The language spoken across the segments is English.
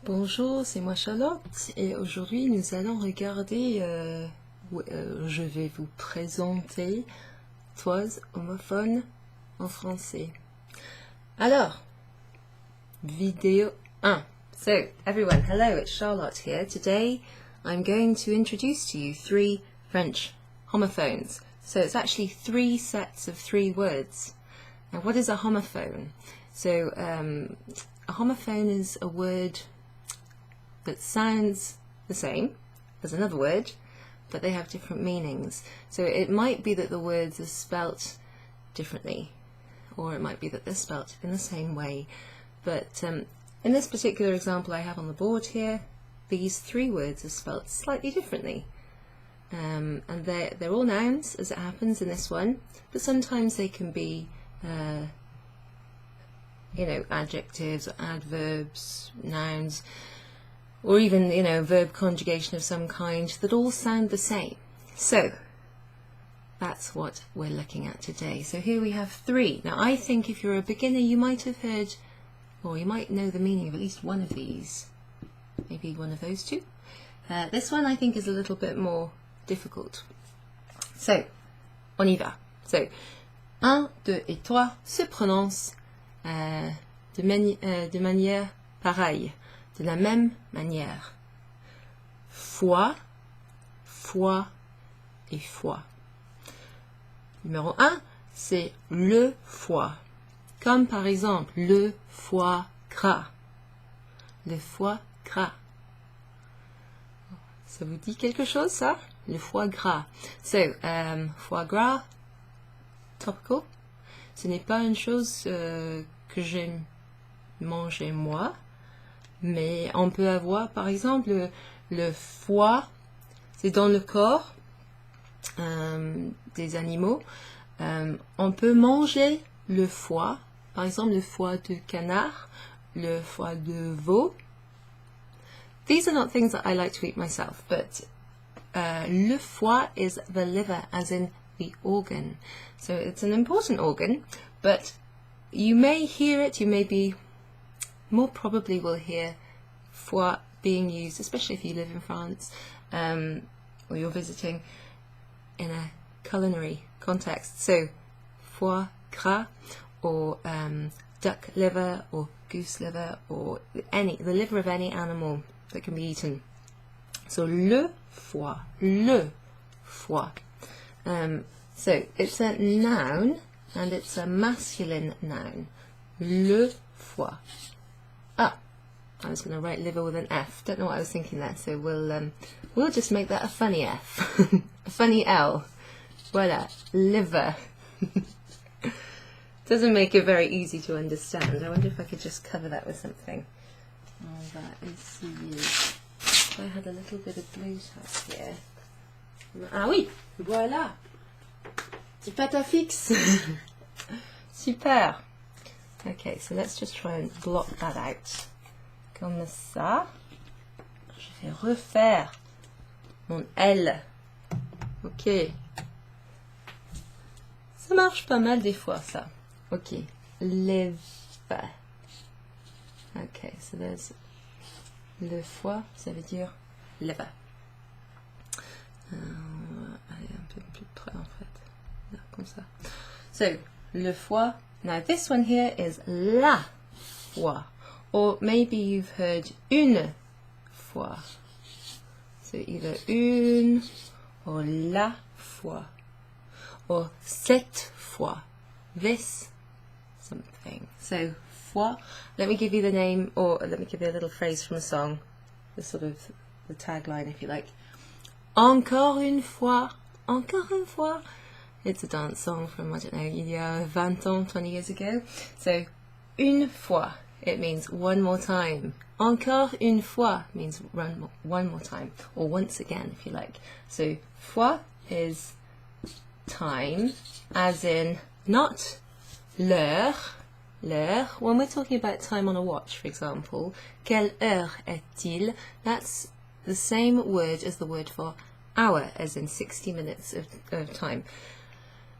Bonjour, c'est moi Charlotte et aujourd'hui nous allons regarder, je vais vous présenter 3 homophones en français. Alors, vidéo 1. So, everyone, hello, it's Charlotte here. Today I'm going to introduce to you 3 French homophones. So it's actually 3 sets of 3 words. Now, what is a homophone? So, a homophone is a word that sounds the same as another word, but they have different meanings. So it might be that the words are spelt differently, or it might be that they're spelt in the same way. But in this particular example I have on the board here, these 3 words are spelt slightly differently. And they're all nouns, as it happens in this one, but sometimes they can be adjectives or adverbs, nouns, or even, verb conjugation of some kind that all sound the same. So that's what we're looking at today. So here we have 3. Now I think if you're a beginner you might have heard, or you might know the meaning of at least one of these, maybe one of those 2. This one I think is a little bit more difficult. So, on y va. So, 1, 2 et 3 se prononcent de manière pareille, de la même manière. Foi, foi et foi. Numéro 1, c'est le foie. Comme par exemple le foie gras. Le foie gras. Ça vous dit quelque chose, ça? Le foie gras. So, foie gras, topical. Ce n'est pas une chose que j'aime manger moi. Mais on peut avoir, par exemple, le foie, c'est dans le corps des animaux. On peut manger le foie, par exemple le foie de canard, le foie de veau. These are not things that I like to eat myself, but le foie is the liver, as in the organ. So it's an important organ, but you may hear it, you may be more probably will hear foie being used, especially if you live in France or you're visiting in a culinary context. So foie gras, or duck liver or goose liver, or the liver of any animal that can be eaten. So le foie, le foie. So it's a noun and it's a masculine noun. Le foie. I was going to write liver with an F. Don't know what I was thinking there, so we'll just make that a funny F, a funny L. Voilà, liver. Doesn't make it very easy to understand. I wonder if I could just cover that with something. On va essayer. If I had a little bit of blue stuff here. Ah oui, voilà. Petit pâte à fixe. Super. Okay, so let's just try and block that out. Comme ça. Je vais refaire mon L. Ok. Ça marche pas mal des fois, ça. Ok. Lève. Ok, so there's le foie, ça veut dire liver. Allez, un peu plus près en fait. Là, comme ça. So, le foie. Now this one here is la foie. Or maybe you've heard une fois. So either une or la fois. Or cette fois. This something. So fois. Let me give you the name, or let me give you a little phrase from a song. The sort of the tagline, if you like. Encore une fois. Encore une fois. It's a dance song from, I don't know, il y a 20 ans, 20 years ago. So, une fois, it means one more time. Encore une fois means one more time, or once again, if you like. So, fois is time, as in not l'heure. L'heure, when we're talking about time on a watch, for example, quelle heure est-il? That's the same word as the word for hour, as in 60 minutes of time.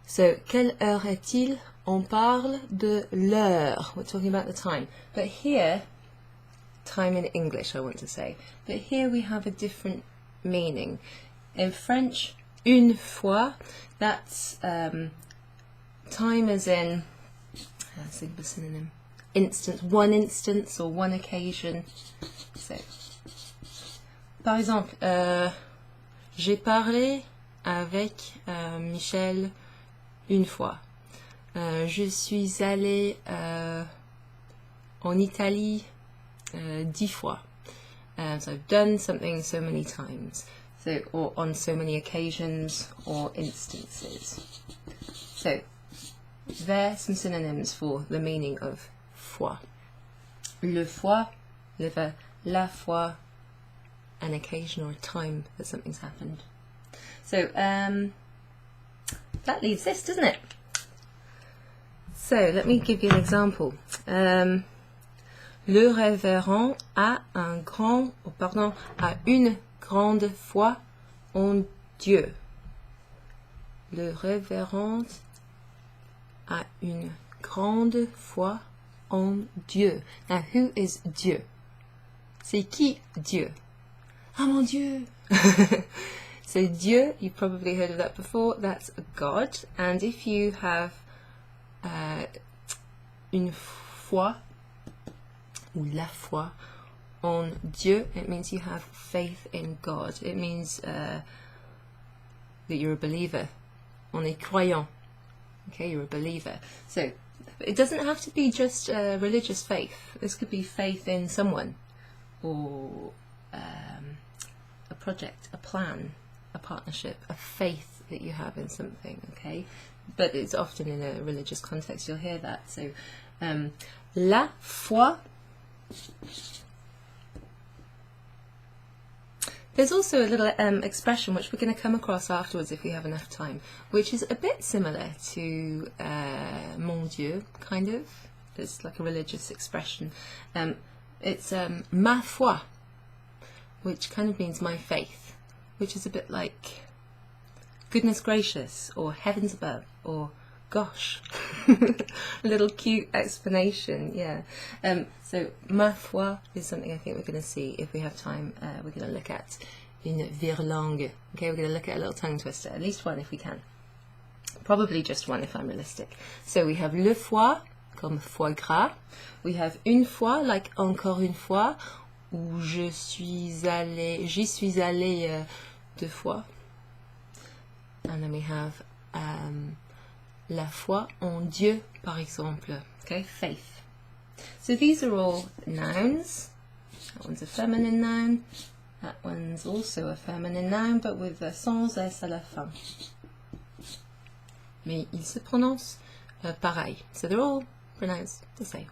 So, quelle heure est-il? On parle de l'heure. We're talking about the time. But here, time in English, I want to say. But here we have a different meaning. In French, une fois, that's time as in, let's think of a synonym, instance, or one occasion. So, par exemple, j'ai parlé avec Michel une fois. Je suis allée en Italie 10 fois. So I've done something so many times. So, or on so many occasions or instances. So, there's some synonyms for the meaning of fois. Le fois, le verb la fois, an occasion or a time that something's happened. So, that leaves this, doesn't it? So, let me give you an example. Le révérend a une grande foi en Dieu. Le révérend a une grande foi en Dieu. Now, who is Dieu? C'est qui Dieu? Ah, mon Dieu! So Dieu, you've probably heard of that before, that's a God. And if you have une foi, ou la foi, en Dieu, it means you have faith in God. It means that you're a believer. On est croyant. Okay, you're a believer. So it doesn't have to be just religious faith. This could be faith in someone, or a project, a plan, a partnership, a faith that you have in something. Okay, but it's often in a religious context. You'll hear that. So la foi. There's also a little expression which we're going to come across afterwards if we have enough time, which is a bit similar to mon Dieu, kind of. It's like a religious expression. It's ma foi, which kind of means my faith, which is a bit like goodness gracious, or heavens above, or gosh. A little cute explanation, yeah. So ma foi is something I think we're going to see if we have time. We're going to look at une virlangue. Okay, we're going to look at a little tongue twister, at least one if we can. Probably just one if I'm realistic. So we have le foie, comme foie gras. We have une fois, like encore une fois, ou j'y suis allée 2 fois. And then we have la foi en Dieu, par exemple. Okay, faith. So these are all nouns. That one's a feminine noun. That one's also a feminine noun, but with sans S à la fin. Mais ils se prononcent pareil. So they're all pronounced the same.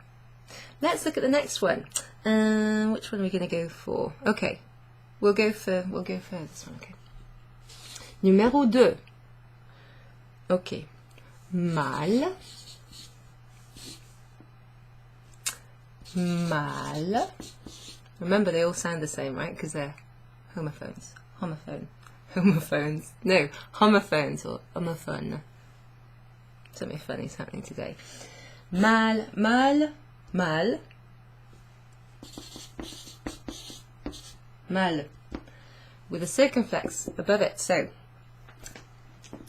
Let's look at the next one. Which one are we going to go for? Okay, we'll go for this one. Okay. Numéro 2. Okay. Mal. Mal. Remember, they all sound the same, right? Because they're homophones. Homophones. No, homophones or homophone. Something funny is happening today. Mal, mal, mal. Mal. With a circumflex above it. So,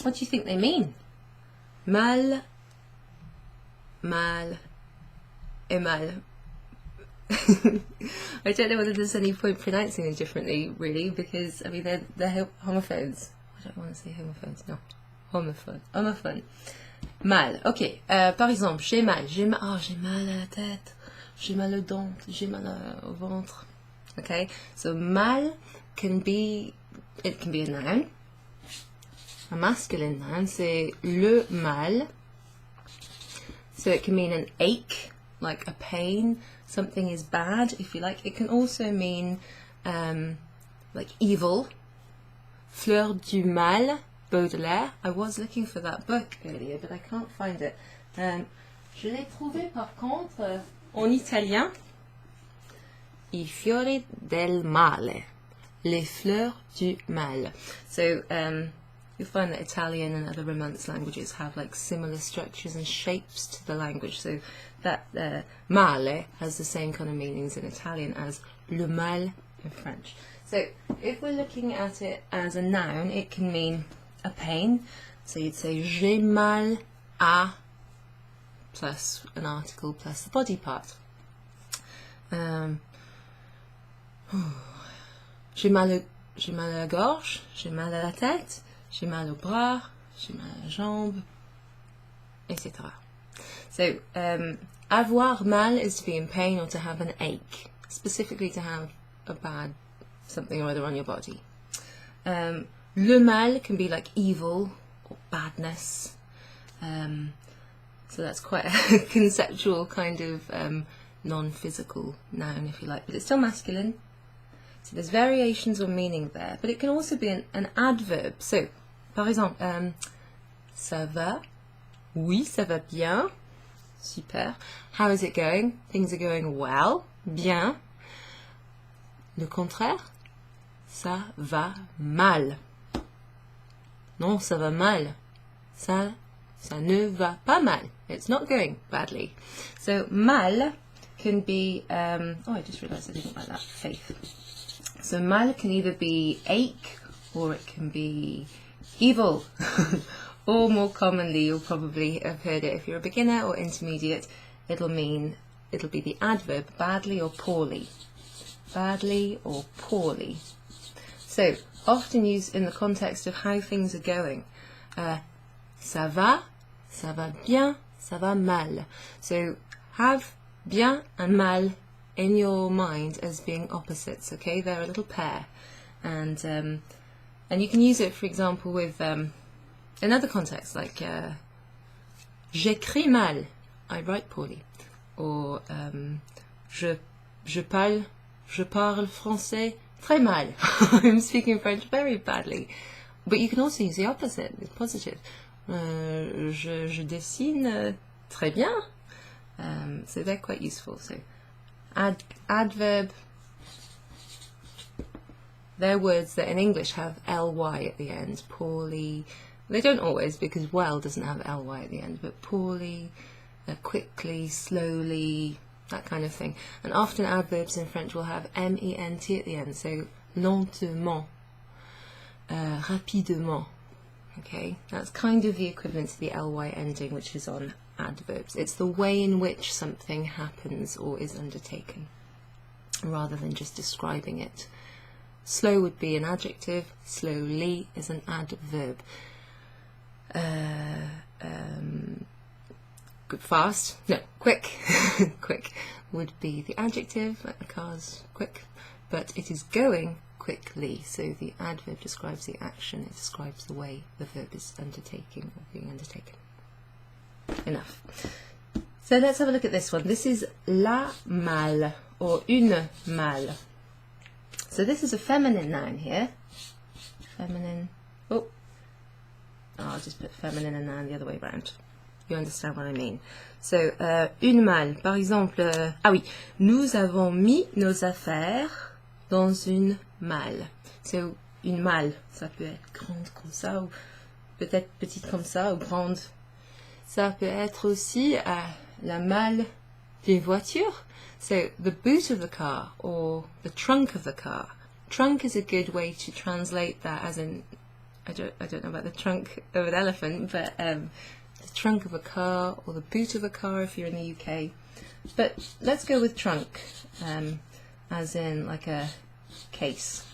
what do you think they mean? Mal, mal, et mal. I don't know whether there's any point pronouncing them differently, really, because I mean they're homophones. I don't want to say homophones. No, homophone. Mal. Okay. Par exemple, j'ai mal à la tête, j'ai mal aux dents, j'ai mal au ventre. Okay. So mal can be a noun, a masculine noun. C'est le mal. So it can mean an ache, like a pain. Something is bad, if you like. It can also mean like evil. Fleur du mal, Baudelaire. I was looking for that book earlier, but I can't find it. Je l'ai trouvé par contre en italien. I fiori del male. Les fleurs du mal. So you'll find that Italian and other Romance languages have like similar structures and shapes to the language. So that male has the same kind of meanings in Italian as le mal in French. So if we're looking at it as a noun, it can mean a pain. So you'd say j'ai mal à plus an article plus the body part. J'ai mal à la gorge, j'ai mal à la tête, j'ai mal au bras, j'ai mal à la jambe, etc. So, avoir mal is to be in pain or to have an ache, specifically to have a bad something or other on your body. Le mal can be like evil or badness. So that's quite a conceptual kind of non-physical noun, if you like, but it's still masculine. So there's variations on meaning there, but it can also be an adverb. So, par exemple, ça va? Oui, ça va bien. Super. How is it going? Things are going well. Bien. Le contraire? Ça va mal. Non, ça va mal. Ça ne va pas mal. It's not going badly. So, mal can be, oh, I just realised I didn't like that, faith. So mal can either be ache or it can be evil. Or more commonly, you'll probably have heard it if you're a beginner or intermediate, it'll be the adverb badly or poorly. Badly or poorly. So often used in the context of how things are going. Ça va bien, ça va mal. So have bien and mal in your mind as being opposites, okay? They're a little pair. And you can use it, for example, with in other contexts, like j'écris mal, I write poorly. Or je parle français très mal. I'm speaking French very badly. But you can also use the opposite, it's positive. Je dessine très bien. So they're quite useful. So adverb, they're words that in English have ly at the end. Poorly, they don't always, because well doesn't have ly at the end, but poorly, quickly, slowly, that kind of thing. And often adverbs in French will have ment at the end, so lentement, rapidement. Okay, that's kind of the equivalent to the ly ending, which is on adverbs. It's the way in which something happens or is undertaken, rather than just describing it. Slow would be an adjective, slowly is an adverb. Fast, no, quick, quick would be the adjective, like the car's quick, but it is going quickly, so the adverb describes the action, it describes the way the verb is undertaking or being undertaken. Enough. So let's have a look at this one. This is la malle or une malle. So this is a feminine noun here. Feminine. Oh, I'll just put feminine and noun the other way around. You understand what I mean. So, une malle. Par exemple, ah oui, nous avons mis nos affaires dans une malle. So, une malle, ça peut être grande comme ça, ou peut-être petite comme ça, ou grande. Ça peut être aussi la malle d'une voiture. So, the boot of the car, or the trunk of the car. Trunk is a good way to translate that as in, I don't know about the trunk of an elephant, but the trunk of a car, or the boot of a car if you're in the UK. But let's go with trunk, as in like a case.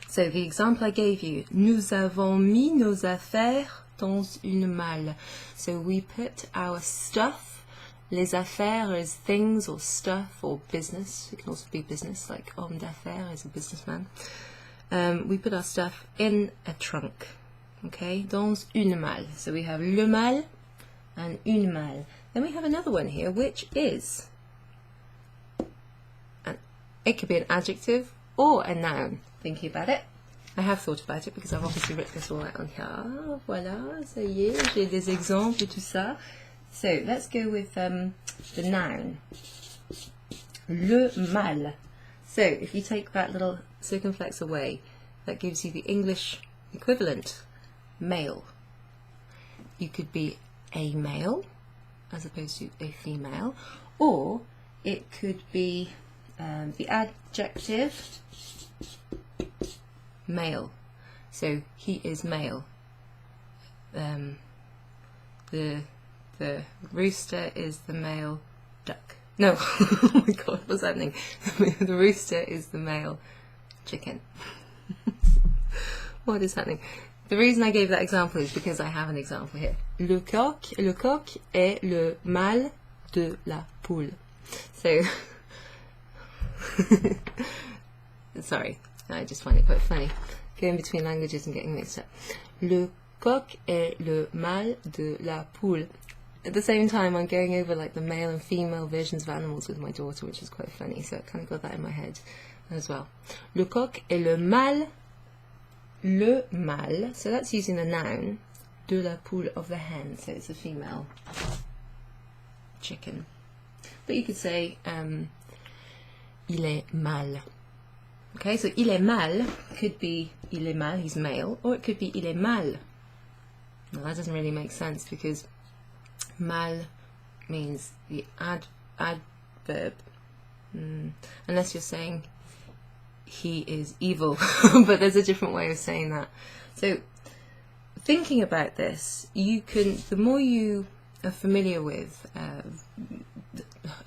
So the example I gave you, nous avons mis nos affaires dans une malle. So we put our stuff, les affaires is things or stuff or business. It can also be business, like homme d'affaires is a businessman. We put our stuff in a trunk. Okay, dans une malle. So we have le malle and une malle. Then we have another one here, which is, it could be an adjective or a noun. Thinking about it, I have thought about it because I've obviously written this all out on here. Ah, voilà, ça y est, j'ai des exemples de tout ça. So let's go with the noun. Le malle. So if you take that little circumflex away, that gives you the English equivalent. Male. You could be a male, as opposed to a female, or it could be the adjective male. So he is male. The rooster is the male duck. No, oh my god, what's happening? The rooster is the male chicken. What is happening? The reason I gave that example is because I have an example here. Le coq est le mâle de la poule. So, sorry, I just find it quite funny. Going between languages and getting mixed up. Le coq est le mâle de la poule. At the same time, I'm going over like the male and female versions of animals with my daughter, which is quite funny. So I kind of got that in my head as well. Le coq est le mâle, so that's using the noun, de la poule, of the hen, so it's a female chicken. But you could say, il est mâle. Okay, so il est mâle could be il est mâle, he's male, or it could be il est mâle. Now that doesn't really make sense because mâle means the adverb, unless you're saying he is evil, but there's a different way of saying that. So thinking about this, you can, the more you are familiar with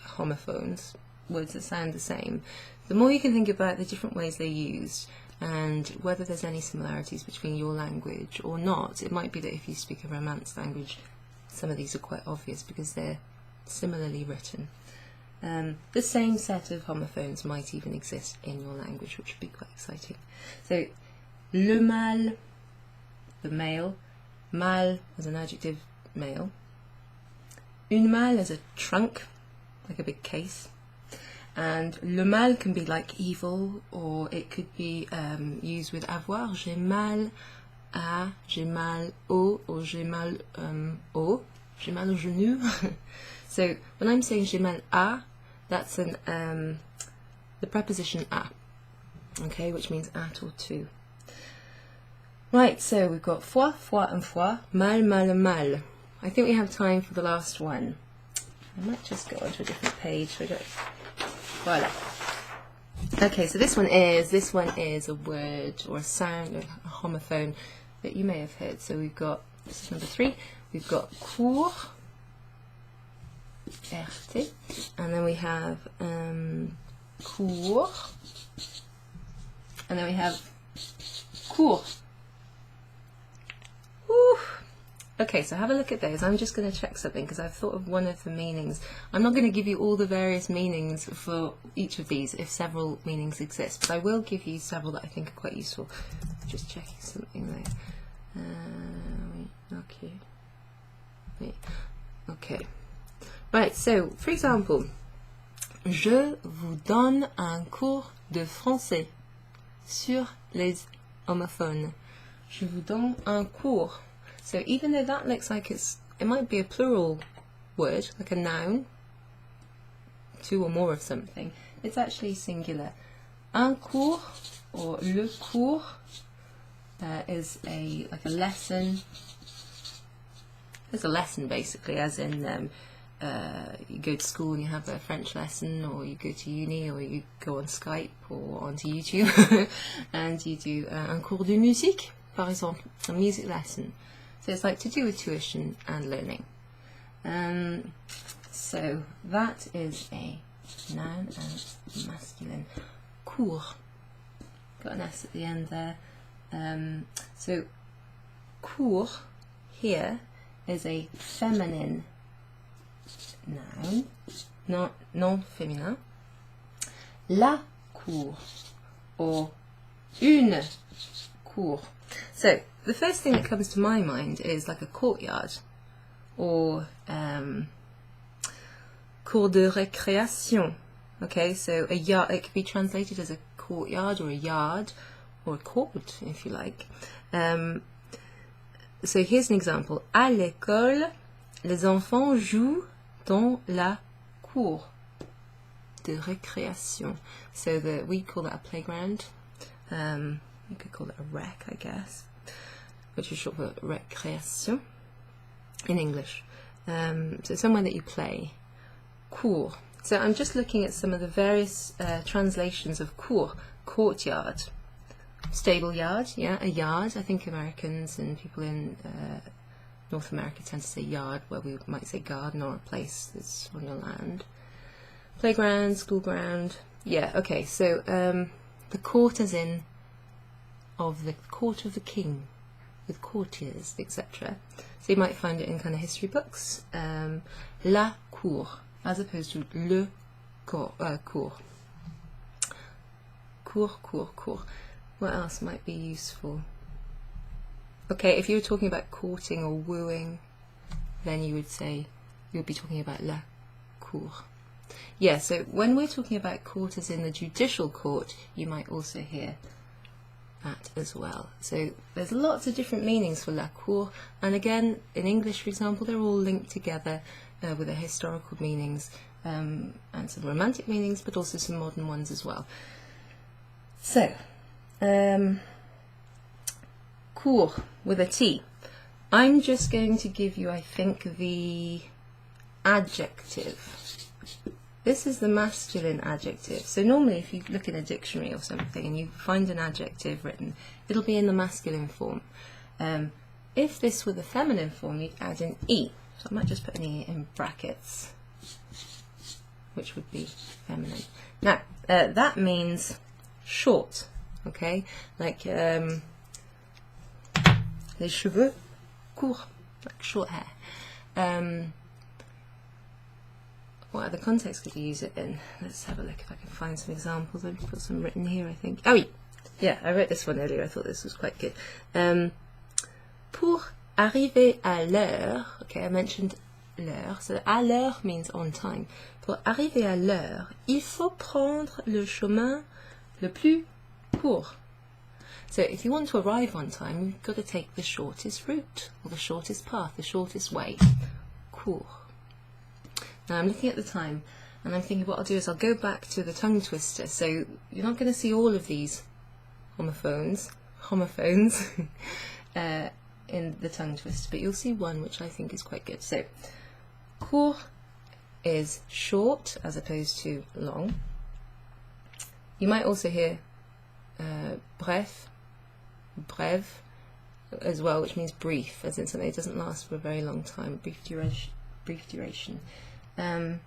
homophones, words that sound the same, the more you can think about the different ways they're used and whether there's any similarities between your language or not. It might be that if you speak a Romance language, some of these are quite obvious because they're similarly written. The same set of homophones might even exist in your language, which would be quite exciting. So, le mâle, the male, mâle as an adjective, male. Une malle as a trunk, like a big case. And le mal can be like evil, or it could be used with avoir. J'ai mal à, j'ai mal au, or j'ai mal au, j'ai mal au genou. So when I'm saying j'ai mal à, that's the preposition à, okay, which means at or to. Right, so we've got foi, foi and foi, mal, mal and mal. I think we have time for the last one. I might just go onto a different page. Voila. Okay, so this one is a word or a sound, a homophone that you may have heard. So we've got, this is number 3, we've got cours, RT, and then we have cours, and then we have cours. Woo. Okay, so have a look at those. I'm just going to check something because I've thought of one of the meanings. I'm not going to give you all the various meanings for each of these if several meanings exist, but I will give you several that I think are quite useful. Just checking something there. Okay. Wait. Okay. Right, so, for example, je vous donne un cours de français sur les homophones. Je vous donne un cours. So even though that looks like it might be a plural word, like a noun, 2 or more of something, it's actually singular. Un cours, or le cours, is like a lesson. It's a lesson basically, as in you go to school and you have a French lesson, or you go to uni, or you go on Skype or onto YouTube and you do un cours de musique, par exemple, a music lesson. So it's like to do with tuition and learning. So that is a noun and masculine. Cours. Got an S at the end there. So cours here is a feminine noun, non féminin. La cour, or une cour. So the first thing that comes to my mind is like a courtyard, or cour de récréation. Okay, so a yard, it could be translated as a courtyard or a yard or a court if you like. So here's an example. À l'école, les enfants jouent dans la cour de récréation. So we call that a playground. You could call it a rec, I guess, which is short for récréation in English. So somewhere that you play. Cour. So I'm just looking at some of the various translations of cour. Courtyard. Stable yard, yeah, a yard. I think Americans and people in North America tend to say yard, where we might say garden or a place that's on your land. Playground, school ground. Yeah, okay, so the court as in of the court of the king, with courtiers, etc. So you might find it in kind of history books. La cour, as opposed to le cour. Cour. Cour. What else might be useful? Okay, if you were talking about courting or wooing, then you would say, you'd be talking about la cour. Yeah, so when we're talking about court as in the judicial court, you might also hear that as well. So there's lots of different meanings for la cour, and again, in English, for example, they're all linked together with their historical meanings and some romantic meanings, but also some modern ones as well. So, cour with a T. I'm just going to give you, I think, the adjective. This is the masculine adjective. So normally if you look in a dictionary or something and you find an adjective written, it'll be in the masculine form. If this were the feminine form, you'd add an E. So I might just put an E in brackets, which would be feminine. Now, that means short, okay? Like les cheveux courts, like short hair. What other context could you use it in? Let's have a look if I can find some examples. I've got some written here, I think. Oh, yeah, I wrote this one earlier. I thought this was quite good. Pour arriver à l'heure, okay, I mentioned l'heure. So à l'heure means on time. Pour arriver à l'heure, il faut prendre le chemin le plus court. So if you want to arrive on time, you've got to take the shortest route, or the shortest path, the shortest way. Court. Now I'm looking at the time, and I'm thinking what I'll do is I'll go back to the tongue twister. So you're not going to see all of these homophones in the tongue twister, but you'll see one which I think is quite good. So, court is short as opposed to long. You might also hear bref as well, which means brief, as in something that doesn't last for a very long time, brief duration. Un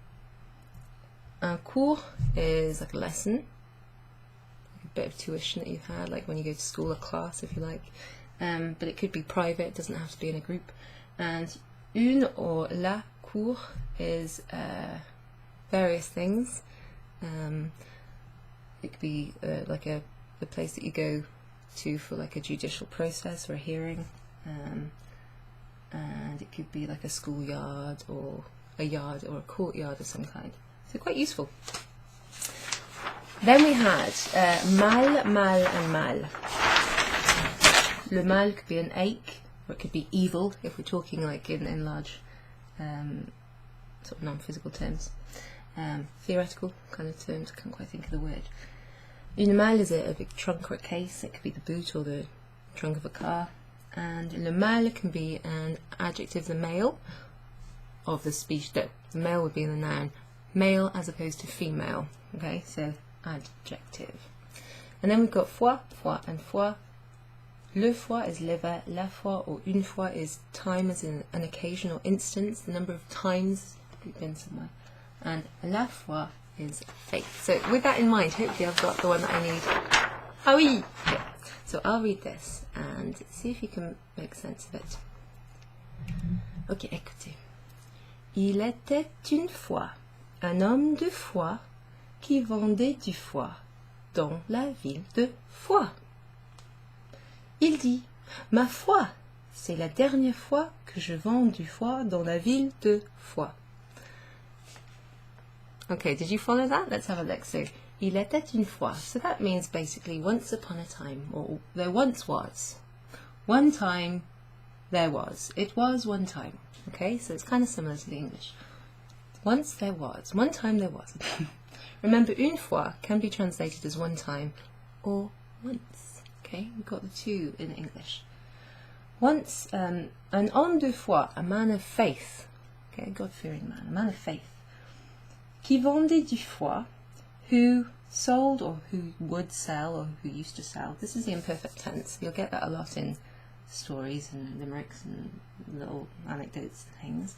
cours is like a lesson, a bit of tuition that you've had, like when you go to school, a class if you like, but it could be private, it doesn't have to be in a group. And une or la cour is various things. It could be like the place that you go to for like a judicial process or a hearing, and it could be like a schoolyard or a yard or a courtyard of some kind. So quite useful. Then we had mal, and mal. Le mal could be an ache, or it could be evil if we're talking like in large sort of non-physical terms. Theoretical kind of terms, I can't quite think of the word. Une malle is a big trunk or a case. It could be the boot or the trunk of a car. And le mâle can be an adjective, the male of the species. The male would be the noun. Male as opposed to female. Okay, so adjective. And then we've got fois, and fois. Le fois is liver. La fois or une fois is time, as in an occasion or instance, the number of times you've been somewhere. And la fois is faith. So with that in mind, hopefully I've got the one that I need. Ah oui! Okay. So I'll read this and see if you can make sense of it. Ok, écoutez. Il était une fois un homme de foi qui vendait du foie dans la ville de Foix. Il dit, ma foi, c'est la dernière fois que je vends du foie dans la ville de Foix. Okay, did you follow that? Let's have a look. So, il était une fois. So that means basically once upon a time, or there once was. One time, there was. It was one time. Okay, so it's kind of similar to the English. Once there was. One time there was. Remember, une fois can be translated as one time or once. Okay, we've got the two in English. Once, un homme de foi, a man of faith. okay, God-fearing man, a man of faith. Qui vendait du foie, who sold or who would sell or who used to sell. This is the imperfect tense. You'll get that a lot in stories and limericks and little anecdotes and things.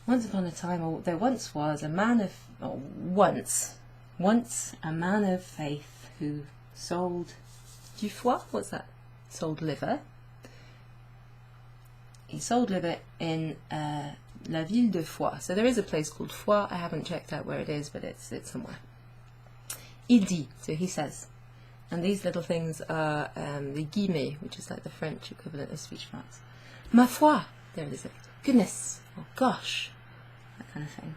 Once upon a time, or there once was a man of, or once a man of faith who sold du foie. What's that? Sold liver. He sold liver in La Ville de Foix. So there is a place called Foix. I haven't checked out where it is, but it's somewhere. Il dit, so he says. And these little things are the guillemets, which is like the French equivalent of speech marks. Ma foi, there it is. Goodness, or gosh, that kind of thing.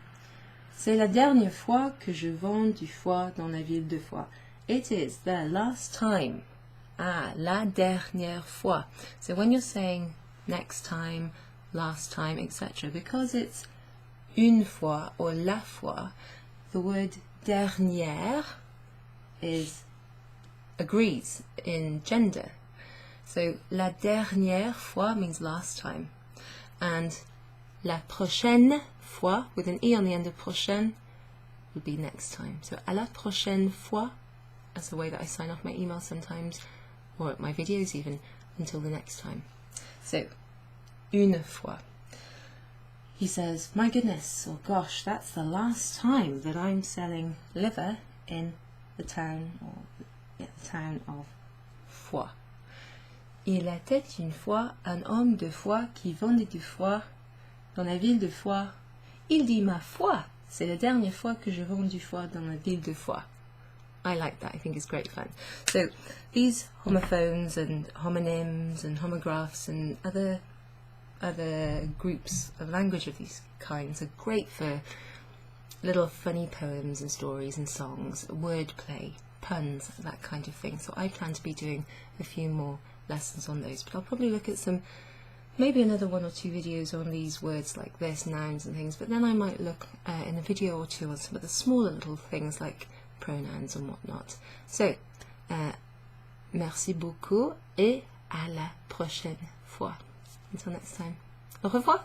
C'est la dernière fois que je vends du foie dans la ville de Foix. It is the last time. Ah, la dernière fois. So when you're saying next time, last time, etc., because it's une fois or la fois, the word dernière agrees in gender. So la dernière fois means last time, and la prochaine fois with an e on the end of prochaine would be next time. So à la prochaine fois, that's the way that I sign off my emails sometimes, or my videos even, until the next time. So une fois. He says, my goodness, or gosh, that's the last time that I'm selling liver in the town, the town of Foix. Il était une fois un homme de foi qui vendait du foie dans la ville de Foix. Il dit, ma foi, c'est la dernière fois que je vends du foie dans la ville de Foix. I like that. I think it's great fun. So these homophones and homonyms and homographs and other groups of language of these kinds are great for little funny poems and stories and songs, wordplay, puns, that kind of thing. So I plan to be doing a few more lessons on those, but I'll probably look at maybe another 1 or 2 videos on these words like this, nouns and things, but then I might look in a video or 2 on some of the smaller little things like pronouns and whatnot. So, merci beaucoup et à la prochaine fois. Until next time. Au revoir.